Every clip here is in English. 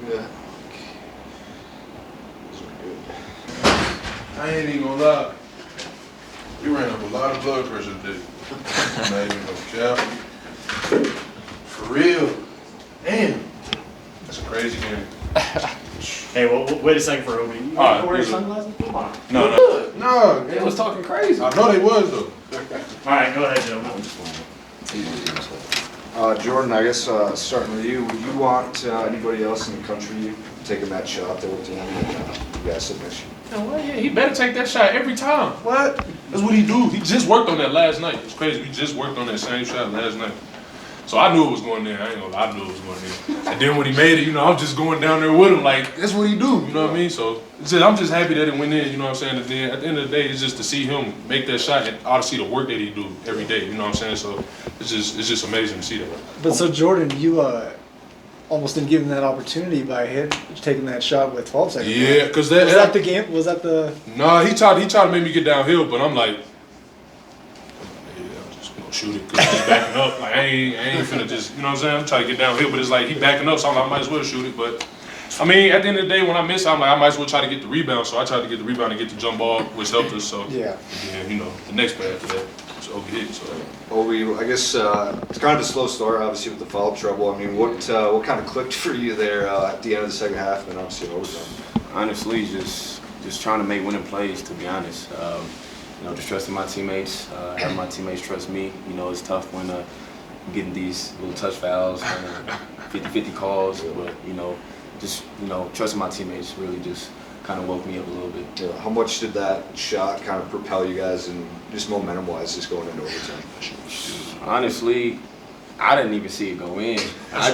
Yeah. I ain't even gonna lie. We ran up a lot of blood pressure today. Not even no cap. For real. Damn. That's a crazy game. Hey, well, wait a second for Obi. You wear your sunglasses? Come on. No. They was talking crazy. I know they was though. All right, go ahead, Joe. Jordan, I guess starting with you, would you want anybody else in the country taking that shot there with Danny and you guys sitting next to you? Well, yeah, he better take that shot every time. What? That's what he do. He just worked on that last night. It's crazy. We just worked on that same shot last night. So I knew it was going there. I ain't gonna lie, I knew it was going there. And then when he made it, I'm just going down there with him. Like, that's what he do, you know what I mean? So I'm just happy that it went in, you know what I'm saying? And then at the end of the day, it's just to see him make that shot and all to see the work that he do every day, you know what I'm saying? So it's just amazing to see that. But so Jordan, you almost didn't give him that opportunity by taking that shot with 12 seconds. Yeah, because was that the game? Was that the? Nah, he tried to make me get downhill, but I'm like, shoot it, cause he's backing up. Like I ain't finna just, you know what I'm saying? I'm trying to get downhill, but it's like he backing up, so I'm like, I might as well shoot it. But I mean, at the end of the day, when I miss, I'm like, I might as well try to get the rebound. So I tried to get the rebound and get the jump ball, which helped us. So yeah, and then, the next play after that, it's Obi hit. So Obi, I guess it's kind of a slow start, obviously with the foul trouble. I mean, what kind of clicked for you there at the end of the second half, and then obviously overtime? Honestly, just trying to make winning plays. To be honest. Just trusting my teammates, having my teammates trust me. It's tough when getting these little touch fouls, 50-50 calls, but just trusting my teammates really just kind of woke me up a little bit. Yeah. How much did that shot kind of propel you guys, and just momentum-wise, just going into overtime? Honestly, I didn't even see it go in. I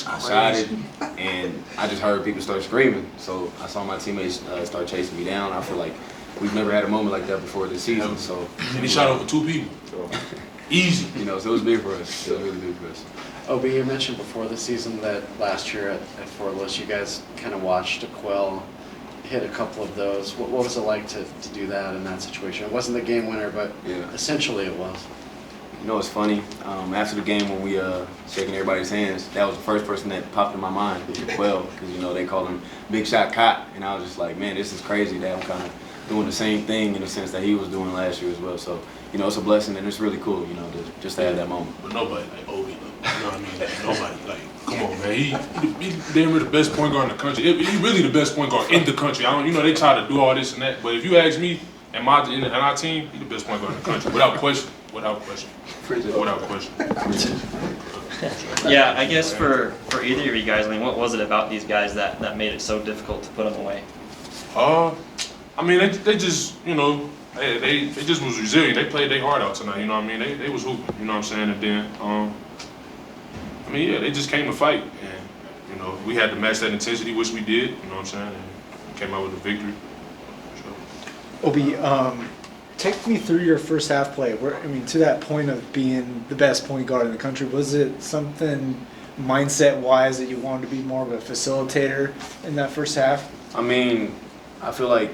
shot it, and I just heard people start screaming. So I saw my teammates start chasing me down. I feel like we've never had a moment like that before this season. So and he shot over 2 people. So easy. So it was big for us. It was really big for us. Obi, you mentioned before the season that last year at Fort Lewis, you guys kind of watched Aquel hit a couple of those. What was it like to do that in that situation? It wasn't the game winner, but essentially it was. It's funny. After the game when we shaking everybody's hands, that was the first person that popped in my mind, Aquel, because they call him Big Shot Cop, and I was just like, man, this is crazy that I'm kind of doing the same thing in the sense that he was doing last year as well. So, it's a blessing and it's really cool, just to have that moment. But nobody like Obi, you know what I mean? Nobody, like, come on, man. He damn near the best point guard in the country. He really the best point guard in the country. They try to do all this and that, but if you ask me and our team, he's the best point guard in the country, without question. Without question. Without question. Yeah, I guess for either of you guys, what was it about these guys that made it so difficult to put them away? They just, they just was resilient. They played their heart out tonight, you know what I mean? They was hooping, you know what I'm saying? And then, they just came to fight. And, we had to match that intensity, which we did, you know what I'm saying? And came out with a victory. So. Obi, take me through your first half play. To that point of being the best point guard in the country, was it something mindset-wise that you wanted to be more of a facilitator in that first half? I feel like,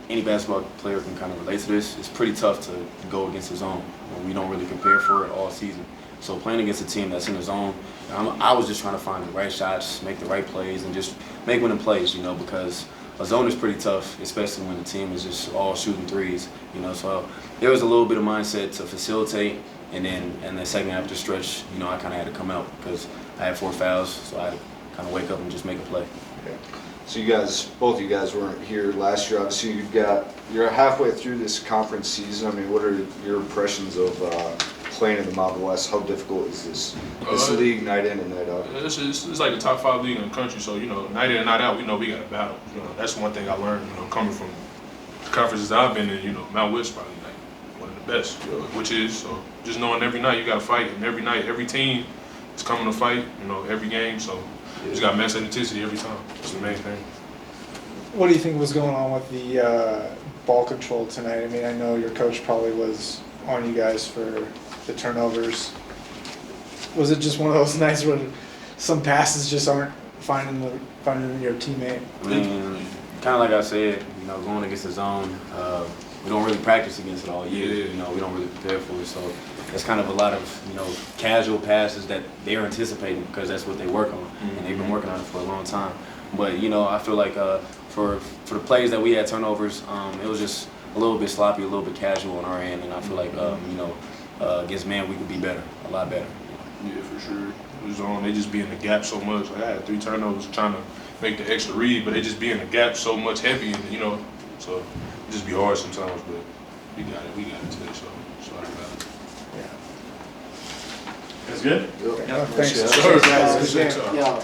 any basketball player can kind of relate to this. It's pretty tough to go against the zone. We don't really prepare for it all season. So playing against a team that's in the zone, I was just trying to find the right shots, make the right plays, and just make winning plays, because a zone is pretty tough, especially when the team is just all shooting threes, So there was a little bit of mindset to facilitate, and then in the second half of the stretch, I kind of had to come out because I had 4 fouls, so I had to kind of wake up and just make a play. Okay. So both of you guys weren't here last year. Obviously, you're halfway through this conference season. What are your impressions of playing in the Mountain West? How difficult is this league night in and night out? It's like the top 5 league in the country. So night in and night out, we know we got a battle. That's one thing I learned. Coming from the conferences that I've been in. Mount West probably like one of the best, which is so just knowing every night you got to fight, and every night every team is coming to fight. Every game. So. You just got to match that intensity every time. That's the main thing. What do you think was going on with the ball control tonight? I know your coach probably was on you guys for the turnovers. Was it just one of those nights where some passes just aren't finding your teammate? Kind of like I said, going against the zone, we don't really practice against it all year. We don't really prepare for it. So it's kind of a lot of, you know, casual passes that they're anticipating because that's what they work on, and they've been working on it for a long time. But, you know, I feel like for the plays that we had turnovers, it was just a little bit sloppy, a little bit casual on our end, and I feel like, you know, against man, we could be better, a lot better. Yeah, for sure. It was on. They just be in the gap so much. Like I had 3 turnovers trying to make the extra read, but they just be in the gap so much heavy, and you know, so it just be hard sometimes. But we got it. We got it today. So sorry about it. Yeah. That's good? Yeah, thanks. Appreciate it. Sure, Guys, guys. good game. Yeah,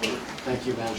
thank you, man.